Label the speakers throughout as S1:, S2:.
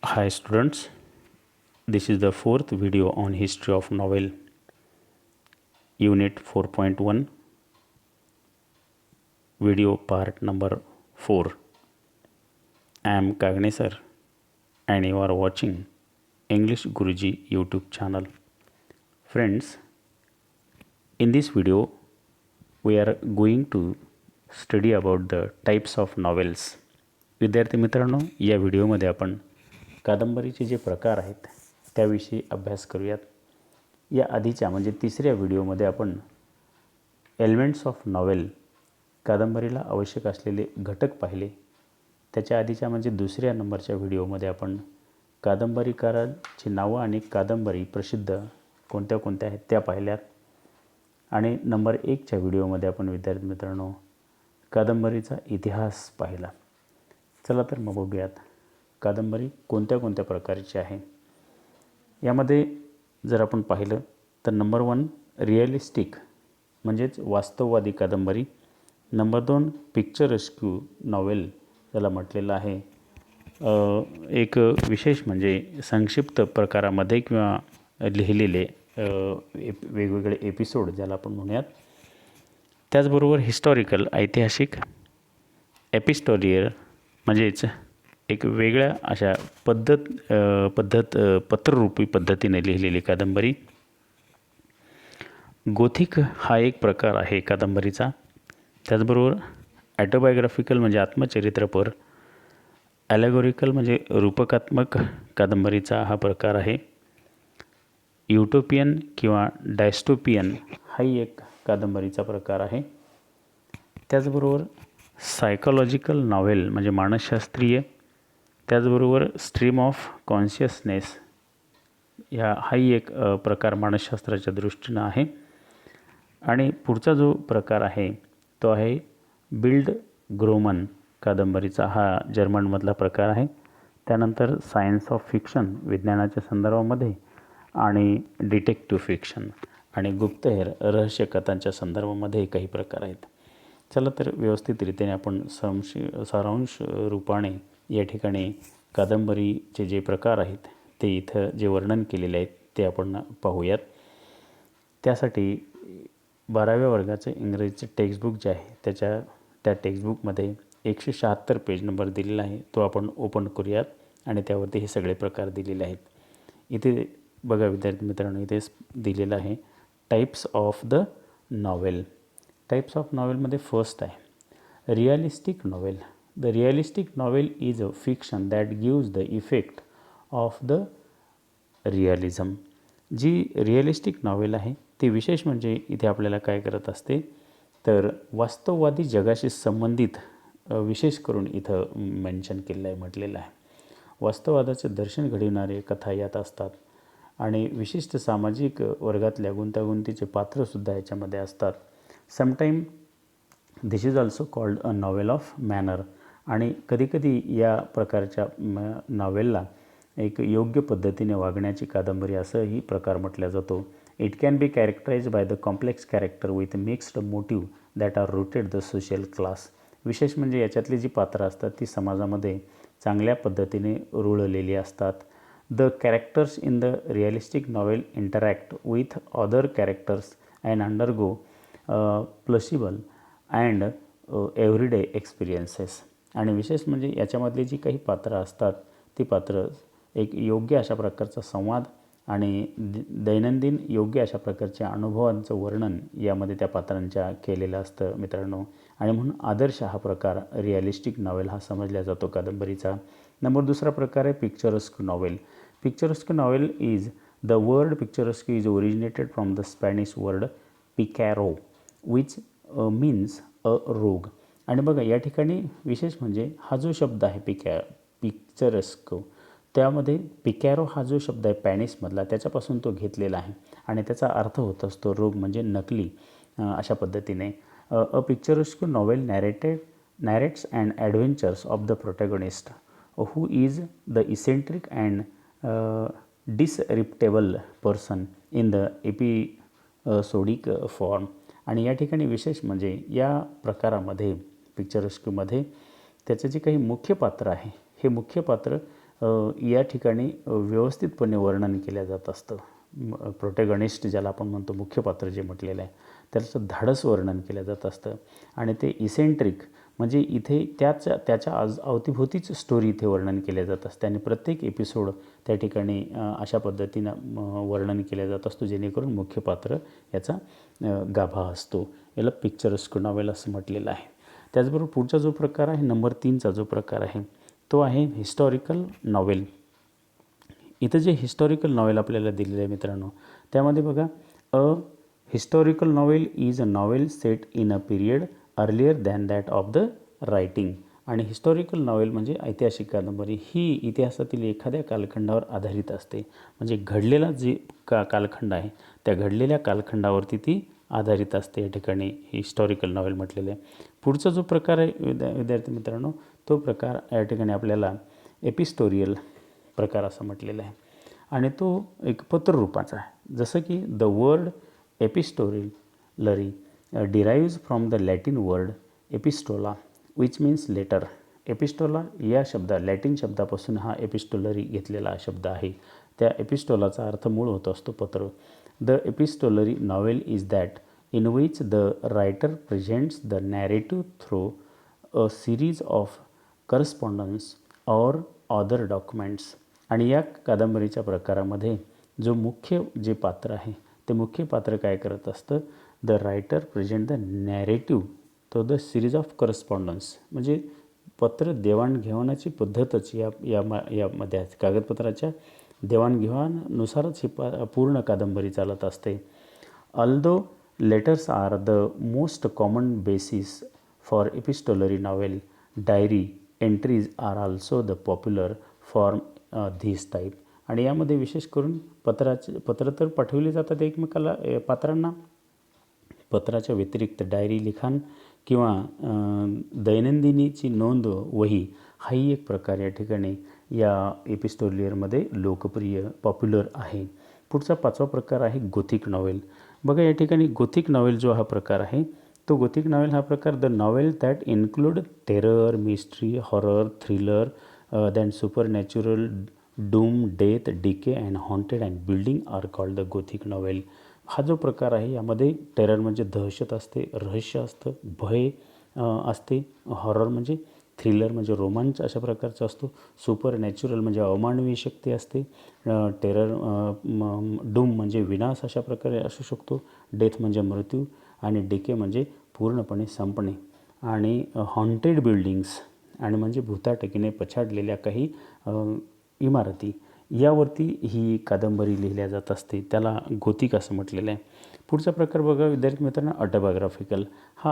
S1: Hi students, this is the fourth video on history of novel unit 4.1 video part number 4. I am Kagne sir and you are watching English Guruji YouTube channel. Friends, in this video we are going to study about the types of novels. विद्यार्थी मित्रांनो, या व्हिडिओमध्ये आपण कादंबरीचे जे प्रकार आहेत त्याविषयी अभ्यास करूयात. या आधीच्या म्हणजे तिसऱ्या व्हिडिओमध्ये आपण एलिमेंट्स ऑफ नॉवेल कादंबरीला आवश्यक असलेले घटक पाहिले. त्याच्या आधीच्या म्हणजे दुसऱ्या नंबरच्या व्हिडिओमध्ये आपण कादंबरीकारांची नावं आणि कादंबरी प्रसिद्ध कोणत्या कोणत्या आहेत त्या पाहिल्यात. आणि नंबर 1च्या व्हिडिओमध्ये आपण विद्यार्थी मित्रांनो कादंबरीचा इतिहास पाहिला. चला तर मग बघूयात कादंबरी कोणत्या कोणत्या प्रकारची आहे. यामध्ये जर आपण पाहिलं तर नंबर 1 रिअलिस्टिक म्हणजेच वास्तववादी कादंबरी. नंबर 2 पिक्चरस्क्यू नॉवेल त्याला म्हटलेलं आहे. एक विशेष म्हणजे संक्षिप्त प्रकारामध्ये किंवा लिहिलेले वेगवेगळे एपिसोड ज्याला आपण म्हणूयात. त्याचबरोबर हिस्टॉरिकल ऐतिहासिक. एपिस्टोरियल म्हणजेच एक वेगळ्या अशा पत्ररूपी पद्धतीने लिहिलेली कादंबरी. गोथिक हा एक प्रकार आहे कादंबरीचा. त्याचबरोबर ॲटोबायोग्राफिकल म्हणजे आत्मचरित्रपर. ॲलेगोरिकल म्हणजे रूपकात्मक कादंबरीचा हा प्रकार आहे. युटोपियन किंवा डायस्टोपियन हाही एक कादंबरीचा प्रकार आहे. त्याचबरोबर सायकोलॉजिकल नॉव्हेल म्हणजे मानसशास्त्रीय. त्याचबरोबर स्ट्रीम ऑफ कॉन्शियसनेस हाही एक प्रकार मानसशास्त्राच्या दृष्टीनं आहे. आणि पुढचा जो प्रकार आहे तो आहे बिल्ड ग्रोमन कादंबरीचा. हा जर्मनमधला प्रकार आहे. त्यानंतर सायन्स ऑफ फिक्शन विज्ञानाच्या संदर्भामध्ये आणि डिटेक्टिव्ह फिक्शन आणि गुप्तहेर रहस्यकथांच्या संदर्भामध्ये काही प्रकार आहेत. चला तर व्यवस्थितरित्याने आपण सारांश रूपाने या ठिकाणी कादंबरीचे जे प्रकार आहेत ते इथं जे वर्णन केलेले आहेत ते आपण पाहूयात. त्यासाठी 12व्या वर्गाचे इंग्रजीचे टेक्स्टबुक जे आहे त्या टेक्स्टबुकमध्ये 176 पेज नंबर दिलेला आहे. तो आपण ओपन करूयात आणि त्यावरती हे सगळे प्रकार दिलेले आहेत. इथे बघा विद्यार्थी मित्रांनो, इथे दिलेलं आहे types of the novel. Types of नॉवेलमध्ये फर्स्ट आहे realistic novel. The realistic novel is a fiction that gives the effect of the realism. जी रिअलिस्टिक नॉवेल आहे ती विशेष म्हणजे इथे आपल्याला काय करत असते तर वास्तववादी जगाशी संबंधित विशेष करून इथं मेन्शन केलेलं आहे, म्हटलेलं आहे. वास्तववादाचे दर्शन घडविणारे कथा यात असतात आणि विशिष्ट सामाजिक वर्गातल्या गुंतागुंतीचे पात्रसुद्धा याच्यामध्ये असतात. Sometime this is also called a novel of manner. आणि कधीकधी या प्रकारच्या नॉवेलला एक योग्य पद्धतीने वागण्याची कादंबरी असंही प्रकार म्हटला जातो. It can be characterize by the complex character with mixed motive that are rooted the social class. विशेष म्हणजे याच्यातली जी पात्रं असतात ती समाजामध्ये चांगल्या पद्धतीने रुळलेली असतात. The characters in the realistic novel interact with other characters and undergo plausible and everyday experiences. आणि विशेष म्हणजे याच्यामधली जी काही पात्रं असतात ती पात्रं एक योग्य अशा प्रकारचा संवाद आणि दैनंदिन योग्य अशा प्रकारच्या अनुभवांचं वर्णन यामध्ये त्या पात्रांच्या केलेलं असतं मित्रांनो. आणि म्हणून आदर्श हा प्रकार रिअलिस्टिक नॉवेल हा समजला जातो कादंबरीचा. नंबर 2 प्रकार आहे picturesque novel. Picturesque novel is the word picturesque is originated from the Spanish word picaro which means a rogue. आणि बघा या ठिकाणी विशेष म्हणजे हा जो शब्द आहे पिक्चरस्क्यू त्यामध्ये पिकॅरो हा जो शब्द आहे पॅनिसमधला त्याच्यापासून तो घेतलेला आहे आणि त्याचा अर्थ होत असतो रोग म्हणजे नकली. अशा पद्धतीने a picturesque novel narrates and adventures of the protagonist who is the eccentric and disreputable person in the episodic form. आणि या ठिकाणी विशेष म्हणजे या प्रकारामध्ये पिक्चरस्क्यूमध्ये त्याचं जे काही मुख्य पात्र आहे हे मुख्य पात्र या ठिकाणी व्यवस्थितपणे वर्णन केलं जात असतं. प्रोटॅगनिस्ट ज्याला आपण म्हणतो, मुख्य पात्र जे म्हटलेलं आहे त्याचं धाडस वर्णन केलं जात असतं. आणि ते इसेंट्रिक म्हणजे इथे त्याच्या अवतीभोवतीच स्टोरी इथे वर्णन केल्या जात असते आणि प्रत्येक एपिसोड त्या ठिकाणी अशा पद्धतीनं वर्णन केलं जात असतो जेणेकरून मुख्य पात्र याचा गाभा असतो. याला पिक्चरस्क नॉवेल असं म्हटलेलं आहे. त्याचबरोबर पुढचा जो प्रकार आहे, नंबर 3चा जो प्रकार आहे तो आहे हिस्टॉरिकल नॉवेल. इथं जे हिस्टॉरिकल नॉवेल आपल्याला दिलेलं आहे मित्रांनो, त्यामध्ये बघा, a historical novel is a novel set in a period earlier than that of the writing. आणि हिस्टॉरिकल नॉवेल म्हणजे ऐतिहासिक कादंबरी, ही इतिहासातील एखाद्या कालखंडावर आधारित असते. म्हणजे घडलेला जे कालखंड आहे त्या घडलेल्या कालखंडावरती ती आधारित असते. या ठिकाणी हिस्टॉरिकल नॉवेल म्हटलेलं आहे. पुढचा जो प्रकार आहे विद्यार्थी मित्रांनो, तो प्रकार या ठिकाणी आपल्याला एपिस्टोरियल प्रकार असं म्हटलेलं आहे आणि तो एक पत्ररूपाचा आहे. जसं की the word epistolary derives from the Latin word epistola which means letter. Epistola या लॅटिन शब्दापासून हा एपिस्टोलरी घेतलेला शब्द आहे. त्या एपिस्टोलाचा अर्थ मूळ होत असतो पत्र. The epistolary novel is that in which the writer presents the narrative through a series of correspondence or other documents. आणि या कादंबरीच्या प्रकारामध्ये जो मुख्य जे पात्र आहे ते मुख्य पात्र काय करत असतं, the writer present the narrative through the series of correspondence. म्हणजे पत्र देवाणघेवाणाची पद्धतच यामध्ये कागदपत्राच्या देवाणघेवाणानुसारच ही पूर्ण कादंबरी चालत असते. Although letters are the most common basis for epistolary novel. Diary entries are also the popular form this type. आणि यामध्ये विशेष करून पत्र तर पाठवली जातात एकमेकाला पात्रांना. पत्राच्या व्यतिरिक्त डायरी, लिखाण किंवा दैनंदिनीची नोंद वही हाही एक प्रकार या ठिकाणी या एपिस्टोलियरमध्ये लोकप्रिय पॉप्युलर आहे. पुढचा 5वा प्रकार आहे गोथिक नॉवेल. बघा, या ठिकाणी गोथिक नॉवेल जो हा प्रकार आहे तो गोथिक नॉवेल हा प्रकार the novel that include terror, mystery, horror, thriller, than supernatural, doom, death, decay and haunted and building are called the gothic novel. हा जो प्रकार आहे यामध्ये टेरर म्हणजे दहशत असते, रहस्य असतं, भय असते, हॉरर म्हणजे थ्रिलर म्हणजे रोमांच अशा प्रकारचा असतो, सुपर नॅचरल म्हणजे अमानवी शक्ती असते, टेरर डूम म्हणजे विनाश अशा प्रकारे असू शकतो, डेथ म्हणजे मृत्यू आणि डिके म्हणजे पूर्णपणे संपणे, आणि हॉन्टेड बिल्डिंग्स आणि म्हणजे भूताटकीने पछाडलेल्या काही इमारती यावरती ही कादंबरी लिहिल्या जात असते. त्याला गोथिक असं म्हटलेलं आहे. पुढचा प्रकार बघा विद्यार्थी मित्रांनो, ऑटोबायोग्राफिकल. हा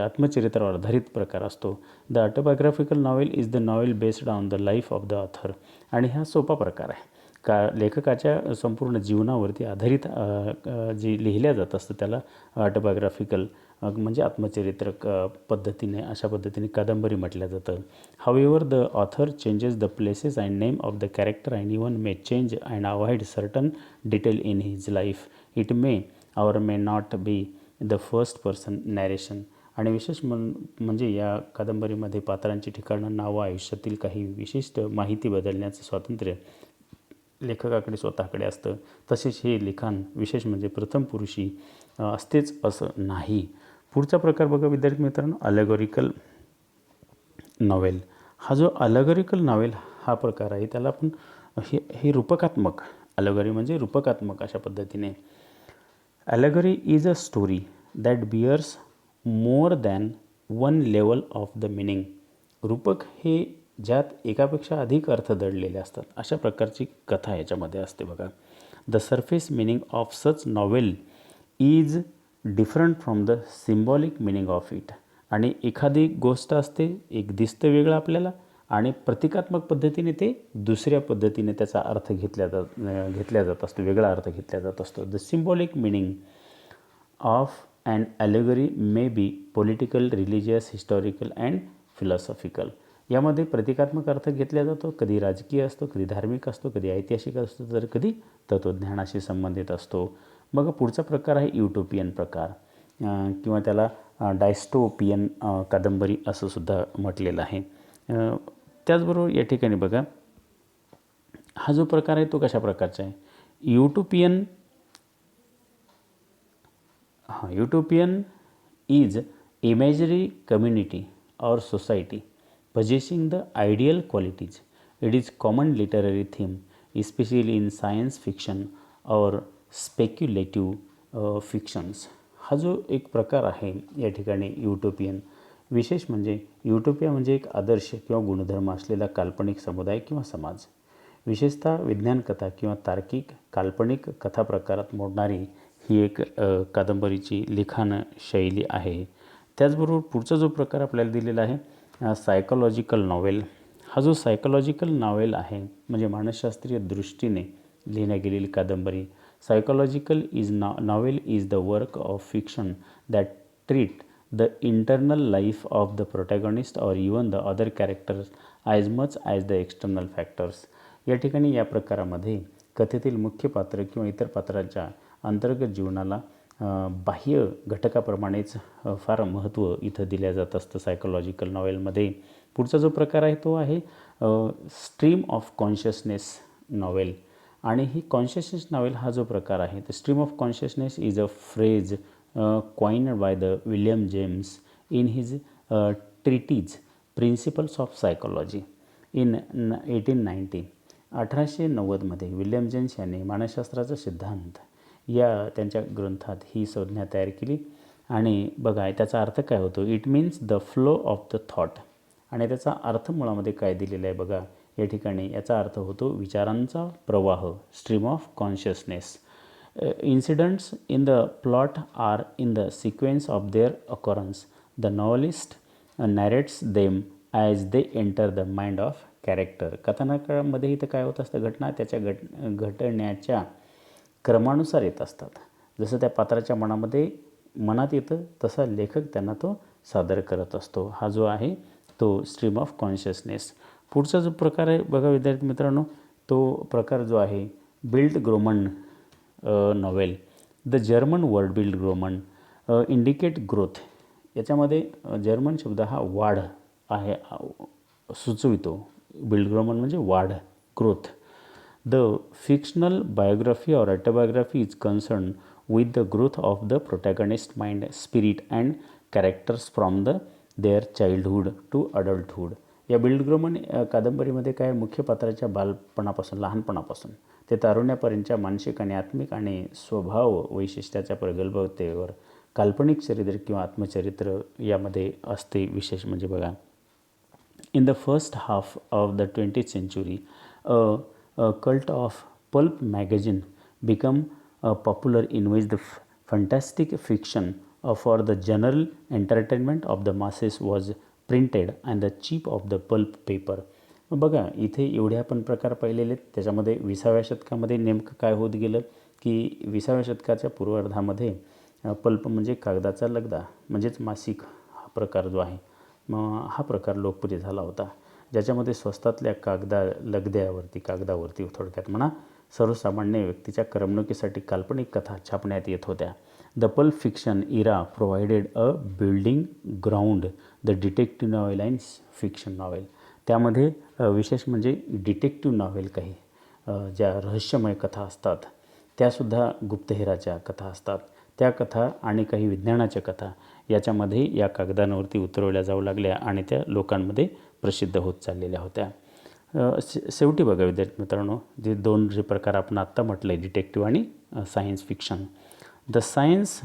S1: आत्मचरित्रावर आधारित प्रकार असतो. The autobiographical novel is the novel based on the life of the author. आणि हा सोपा प्रकार आहे. लेखकाच्या संपूर्ण जीवनावरती आधारित जे लिहिल्या जात असतं त्याला ऑटोबायोग्राफिकल म्हणजे आत्मचरित्र पद्धतीने अशा पद्धतीने कादंबरी म्हटलं जातं. However the author changes the places and name of the character and even may change and avoid certain detail in his life. It may or may not be the first person narration. आणि विशेष म्हणजे या कादंबरीमध्ये पात्रांची ठिकाणं, नावं, आयुष्यातील काही विशिष्ट माहिती बदलण्याचं स्वातंत्र्य लेखकाकडे स्वतःकडे असतं. तसेच हे लिखाण विशेष म्हणजे प्रथम पुरुषी असतेच असं नाही. पुढचा प्रकार बघा विद्यार्थी मित्रांनो, अलेगोरिकल नॉवेल. हा जो अलेगोरिकल नॉवेल हा प्रकार आहे त्याला आपण हे रूपकात्मक, अलेगोरी म्हणजे रूपकात्मक अशा पद्धतीने. Allegory is a story that bears more than one level of the meaning. रूपक हे ज्यात एकापेक्षा अधिक अर्थ दडलेले असतात अशा प्रकारची कथा याच्यामध्ये असते बघा. The surface meaning of such novel is different from the symbolic meaning of it. आणि एखादी गोष्ट असते, एक दिसतं वेगळं आपल्याला आणि प्रतिकात्मक पद्धतीने ते दुसऱ्या पद्धतीने त्याचा अर्थ घेतल्या जात असतो, वेगळा अर्थ घेतला जात असतो. The symbolic meaning of and allegory may be political, religious, historical and philosophical. यामध्ये प्रतिकात्मक अर्थ घेतला जातो, कधी राजकीय असतो, कधी धार्मिक असतो, कधी ऐतिहासिक असतो, तर कधी तत्त्वज्ञानाशी संबंधित असतो. मग पुढचा प्रकार आहे युटोपियन प्रकार किंवा त्याला डायस्टोपियन कादंबरी असं सुद्धा म्हटलेलं आहे. त्याचबरोबर या ठिकाणी बघा हा जो प्रकार आहे तो कशा प्रकारचा आहे, utopian is imaginary community or society possessing the ideal qualities. It is common literary theme, especially in science fiction or speculative fictions. हा जो एक प्रकार आहे या ठिकाणी यूटोपियन, विशेष म्हणजे यूटोपिया म्हणजे एक आदर्श किंवा गुणधर्म असलेला काल्पनिक समुदाय किंवा समाज, विशेषतः विज्ञान कथा किंवा तार्किक काल्पनिक कथा प्रकारात मोडणारी ही एक कादंबरीची लिखाण शैली आहे. त्याचबरोबर पुढचा जो प्रकार आपल्याला दिलेला आहे सायकोलॉजिकल नॉवेल. हा जो सायकोलॉजिकल नॉवेल आहे म्हणजे मानसशास्त्रीय दृष्टीने लिहिण्यात गेलेली कादंबरी. Psychological novel is the work of fiction that treat the internal life of the protagonist or even the other characters as much as the external factors. या ठिकाणी या प्रकारामध्ये कथेतील मुख्य पात्र किंवा इतर पात्रांच्या अंतर्गत जीवनाला बाह्य घटकाप्रमाणेच फार महत्त्व इथं दिलं जात असतं सायकोलॉजिकल नॉवेलमध्ये. पुढचा जो प्रकार आहे तो आहे स्ट्रीम ऑफ कॉन्शियसनेस नॉवेल. आणि ही कॉन्शियसनेस नॉवेल हा जो प्रकार आहे, तर stream of consciousness is a phrase coined by the William James in his treatise principles of psychology in 1890. 1890मध्ये विल्यम जेम्स यांनी मानसशास्त्राचा सिद्धांत या त्यांच्या ग्रंथात ही संज्ञा तयार केली. आणि बघा त्याचा अर्थ काय होतो, it means the flow of the thought. आणि त्याचा अर्थ मुळामध्ये काय दिलेला आहे बघा या ठिकाणी, याचा अर्थ होतो विचारांचा प्रवाह, stream of consciousness. Incidents in the plot are in the sequence of their occurrence. The novelist narrates them as they enter the mind of character. कथानकामध्ये इथं काय होत असतं, घटना त्याच्या घटण्याच्या क्रमानुसार येत असतात. जसं त्या पात्राच्या मनात येतं तसा लेखक त्यांना तो सादर करत असतो. हा जो आहे तो स्ट्रीम ऑफ कॉन्शियसनेस. पुढचा जो प्रकार आहे बघा विद्यार्थी मित्रांनो, तो प्रकार जो आहे bildungsroman novel. The German word bildungsroman indicate growth. याच्यामध्ये जर्मन शब्द हा वाढ आहे सुचवितो. बिल्ड ग्रोमन म्हणजे वाढ, growth. The fictional biography or autobiography is concerned with the growth of the protagonist's mind, spirit and characters from their childhood to adulthood. या build ग्रोमन कादंबरीमध्ये काय मुख्य पात्राच्या बालपणापासून, लहानपणापासून ते तारुण्यापर्यंतच्या मानसिक आणि आत्मिक आणि स्वभाव वैशिष्ट्याच्या प्रगल्भतेवर काल्पनिक चरित्र किंवा आत्मचरित्र यामध्ये असते. विशेष म्हणजे बघा in the first half of the 20th century a cult of pulp magazine become popular in which the fantastic fiction for the general entertainment of the masses was printed and the cheap of the pulp paper. बघा इथे एवढे आपण प्रकार पाहिलेले. त्याच्यामध्ये 20व्या शतकामध्ये नेमकं काय होत गेलं की 20व्या शतकाच्या पूर्वार्धामध्ये पल्प म्हणजे कागदाचा लगदा म्हणजेच मासिक हा प्रकार जो आहे मग हा प्रकार लोकप्रिय झाला होता, ज्याच्यामध्ये स्वस्तातल्या कागदावरती थोडक्यात म्हणा सर्वसामान्य व्यक्तीच्या करमणुकीसाठी काल्पनिक कथा छापण्यात येत होत्या. The pulp fiction era provided a building ground the detective novel and fiction novel. त्यामध्ये विशेष म्हणजे डिटेक्टिव्ह नॉवेल काही ज्या रहस्यमय कथा असतात त्यासुद्धा गुप्तहेराच्या कथा असतात, त्या कथा आणि काही विज्ञानाच्या कथा याच्यामध्ये या कागदांवरती उतरवल्या जाऊ लागल्या आणि त्या लोकांमध्ये प्रसिद्ध होत चाललेल्या होत्या. शेवटी बघा विद्यार्थी मित्रांनो, जे प्रकार आपण आत्ता म्हटलं आहे डिटेक्टिव्ह आणि science fiction. The science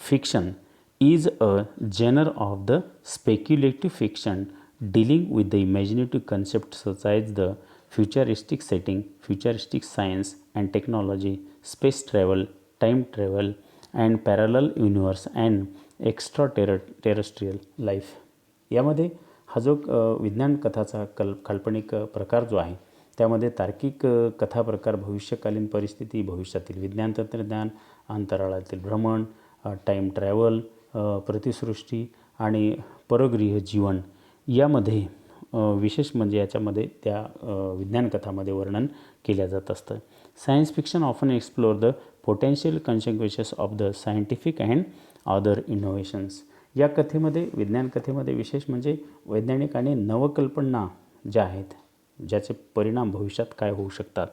S1: fiction is a genre of the speculative fiction dealing with the imaginative concept such as the futuristic setting, futuristic science and technology, space travel, time travel and parallel universe and extra terrestrial life. यामध्ये हा जो विज्ञान कथाचा काल्पनिक प्रकार जो आहे त्यामध्ये तार्किक कथा प्रकार, भविष्यकालीन परिस्थिती, भविष्यातील विज्ञान तंत्रज्ञान, अंतराळातील भ्रमण, टाईम ट्रॅव्हल, प्रतिसृष्टी आणि परगृह जीवन यामध्ये विशेष म्हणजे याच्यामध्ये त्या विज्ञान कथामध्ये वर्णन केल्या जात असतं. Science fiction often explore the potential consequences of the scientific and other innovations. या कथेमध्ये, विज्ञान कथेमध्ये विशेष म्हणजे वैज्ञानिक आणि नवकल्पना ज्या आहेत, ज्याचे परिणाम भविष्यात काय होऊ शकतात,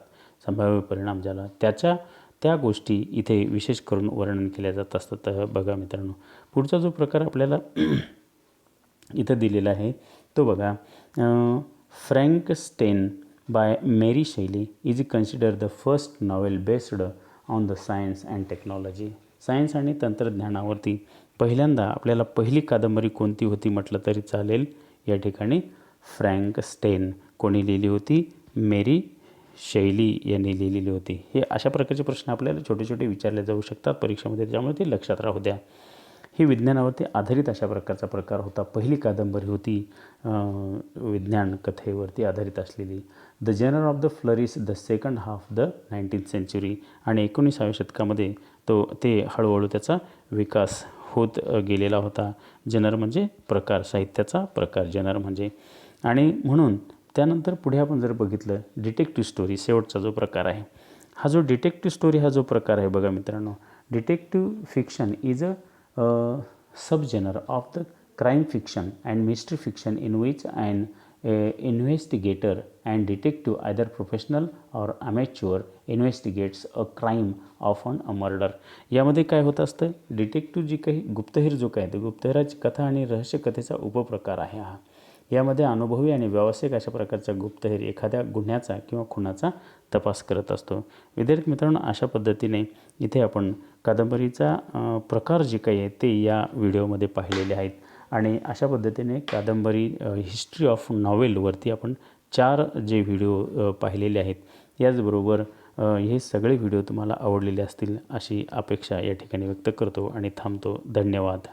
S1: संभाव्य परिणाम ज्याला, त्या गोष्टी इथे विशेष करून वर्णन केल्या जात असतात. तर बघा मित्रांनो, पुढचा जो प्रकार आपल्याला इथं दिलेला आहे तो बघा, Frankenstein by Mary Shelley is consider the first novel based on the science and technology. Science आणि तंत्रज्ञानावरती पहिल्यांदा आपल्याला पहिली कादंबरी कोणती होती म्हटलं तरी चालेल. या ठिकाणी फ्रँकस्टेन कोणी लिहिली होती? मेरी शेली यांनी लिहिलेली होती. हे अशा प्रकारचे प्रश्न आपल्याला छोटे छोटे विचारले जाऊ शकतात परीक्षेमध्ये, त्यामुळे ते लक्षात राहू द्या. ही विज्ञानावरती आधारित अशा प्रकारचा प्रकार होता. पहिली कादंबरी होती विज्ञान कथेवरती आधारित असलेली. The genre of the flourish the second half the 19th century. आणि 19व्या शतकामध्ये ते हळूहळू त्याचा विकास होत गेलेला होता. जनर म्हणजे प्रकार, साहित्याचा प्रकार जनर म्हणजे. आणि म्हणून त्यानंतर पुढे आपण जर बघितलं, डिटेक्टिव्ह स्टोरी शेवटचा जो प्रकार आहे, हा जो डिटेक्टिव्ह स्टोरी हा जो प्रकार आहे बघा मित्रांनो, detective fiction is a subgenre of the crime fiction and mystery fiction in which an investigator and detective, either professional or amateur, investigates a crime, often a murder. यामध्ये काय होत असतं, डिटेक्टिव्ह जी काही गुप्तहेर जो काय, तो गुप्तहेराची कथा आणि रहस्यकथेचा उपप्रकार आहे हा. यामध्ये अनुभवी आणि व्यावसायिक अशा प्रकारचा गुप्तहेर एखाद्या गुन्ह्याचा किंवा खुनाचा तपास करत असतो. विद्यार्थी मित्रांनो, अशा पद्धतीने इथे आपण कादंबरीचा प्रकार जे काही आहे ते या व्हिडिओमध्ये पाहिलेले आहेत. आणि अशा पद्धतीने कादंबरी हिस्ट्री ऑफ नॉवेलवरती आपण 4 जे व्हिडिओ पाहिलेले आहेत. याचबरोबर हे सगळे व्हिडिओ तुम्हाला आवडलेले असतील अशी अपेक्षा या ठिकाणी व्यक्त करतो आणि थांबतो. धन्यवाद.